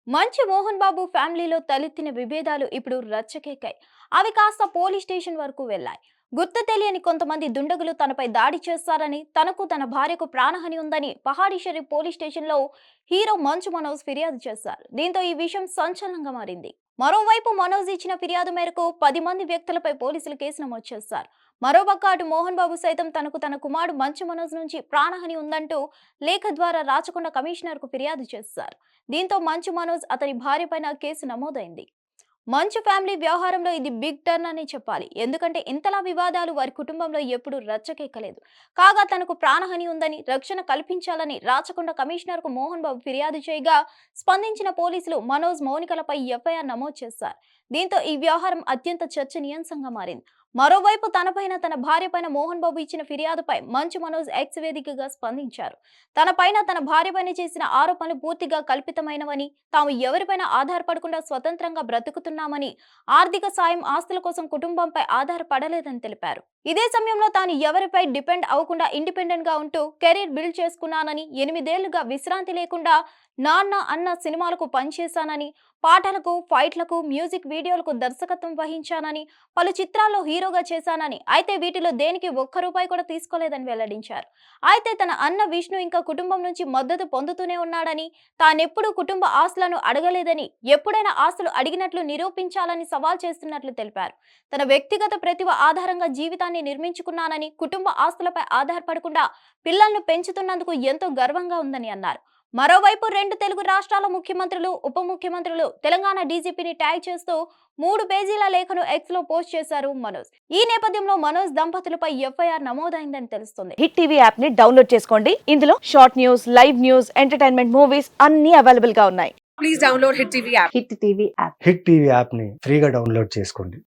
మంచి మోహన్ బాబు ఫ్యామిలీలో తలెత్తిన విభేదాలు ఇప్పుడు రచ్చకెక్కాయి. అవి కాస్త పోలీస్ స్టేషన్ వరకు వెళ్లాయి. గుర్తు తెలియని కొంతమంది దుండగులు తనపై దాడి చేస్తారని, తనకు తన భార్యకు ప్రాణహాని ఉందని పహాడీ షరీఫ్ పోలీస్ స్టేషన్లో హీరో మంచు మనోజ్ ఫిర్యాదు చేశారు. దీంతో ఈ విషయం సంచలనంగా మారింది. మరోవైపు మనోజ్ ఇచ్చిన ఫిర్యాదు మేరకు 10 మంది వ్యక్తులపై పోలీసులు కేసు నమోదు చేశారు. మరోపక్క అటు మోహన్ బాబు సైతం తనకు తన కుమారుడు మంచు మనోజ్ నుంచి ప్రాణహాని ఉందంటూ లేఖ ద్వారా రాచకొండ కమిషనర్కు ఫిర్యాదు చేశారు. దీంతో మంచు మనోజ్ అతని భార్యపైన కేసు నమోదైంది. మంచు ఫ్యామిలీ వ్యవహారంలో ఇది బిగ్ టర్న్ అని చెప్పాలి. ఎందుకంటే ఇంతలా వివాదాలు వారి కుటుంబంలో ఎప్పుడూ రచ్చకెక్కలేదు. కాగా తనకు ప్రాణహాని ఉందని, రక్షణ కల్పించాలని రాచకొండ కమిషనర్కు మోహన్ బాబు ఫిర్యాదు చేయగా స్పందించిన పోలీసులు మనోజ్, మౌనికలపై ఎఫ్ఐఆర్ నమోదు చేశారు. దీంతో ఈ వ్యవహారం అత్యంత చర్చనీయాంశంగా మారింది. మరోవైపు తనపైన, తన భార్యపైన మోహన్ బాబు ఇచ్చిన ఫిర్యాదుపై మంచు మనోజ్ ఎక్స్ వేదికగా స్పందించారు. తనపైన, తన భార్యపైన చేసిన ఆరోపణలు పూర్తిగా కల్పితమైనవని, తాము ఎవరిపైన ఆధారపడకుండా స్వతంత్రంగా బ్రతుకుతున్నామని, ఆర్థిక సాయం, ఆస్తుల కోసం కుటుంబంపై ఆధారపడలేదని తెలిపారు. ఇదే సమయంలో తాను ఎవరిపై డిపెండ్ అవ్వకుండా ఇండిపెండెంట్ గా ఉంటూ కెరీర్ బిల్డ్ చేసుకున్నానని, 8 ఏళ్లుగా విశ్రాంతి లేకుండా నాన్న అన్న సినిమాలకు పనిచేశానని, పాటలకు, ఫైట్లకు, మ్యూజిక్ వీడియోలకు దర్శకత్వం వహించానని, పలు చిత్రాల్లో హీరోగా చేశానని, అయితే వీటిలో దేనికి ఒక్క రూపాయి కూడా తీసుకోలేదని వెల్లడించారు. అయితే తన అన్న విష్ణు ఇంకా కుటుంబం నుంచి మద్దతు పొందుతూనే ఉన్నాడని, తానెప్పుడూ కుటుంబ ఆస్తులను అడగలేదని, ఎప్పుడైనా ఆస్తులు అడిగినట్లు నిరూపించాలని సవాల్ చేస్తున్నట్లు తెలిపారు. తన వ్యక్తిగత ప్రతిభ ఆధారంగా జీవితాన్ని నిర్మించుకున్నానని, కుటుంబ ఆస్తులపై ఆధారపడకుండా పిల్లలను పెంచుతున్నందుకు ఎంతో గర్వంగా ఉందని అన్నారు. మరోవైపు 2 తెలుగు రాష్ట్రాల ముఖ్యమంత్రులు, ఉప ముఖ్యమంత్రులు తెలంగాణ డీజీపీని ట్యాగ్ చేస్తూ 3 పేజీల లేఖను ఎక్స్ లో పోస్ట్ చేశారు మనోజ్. ఈ నేపథ్యంలో మనోజ్ దంపతులపై ఎఫ్ఐఆర్ నమోదైందని తెలుస్తుంది. హిట్ టీవీ యాప్ ని డౌన్లోడ్ చేసుకోండి. ఇందులో short news, live news, entertainment movies అన్ని అవైలబుల్ గా ఉన్నాయి. Please download Hit TV app. Hit TV app. Hit TV యాప్ని ఫ్రీగా డౌన్లోడ్ చేసుకోండి.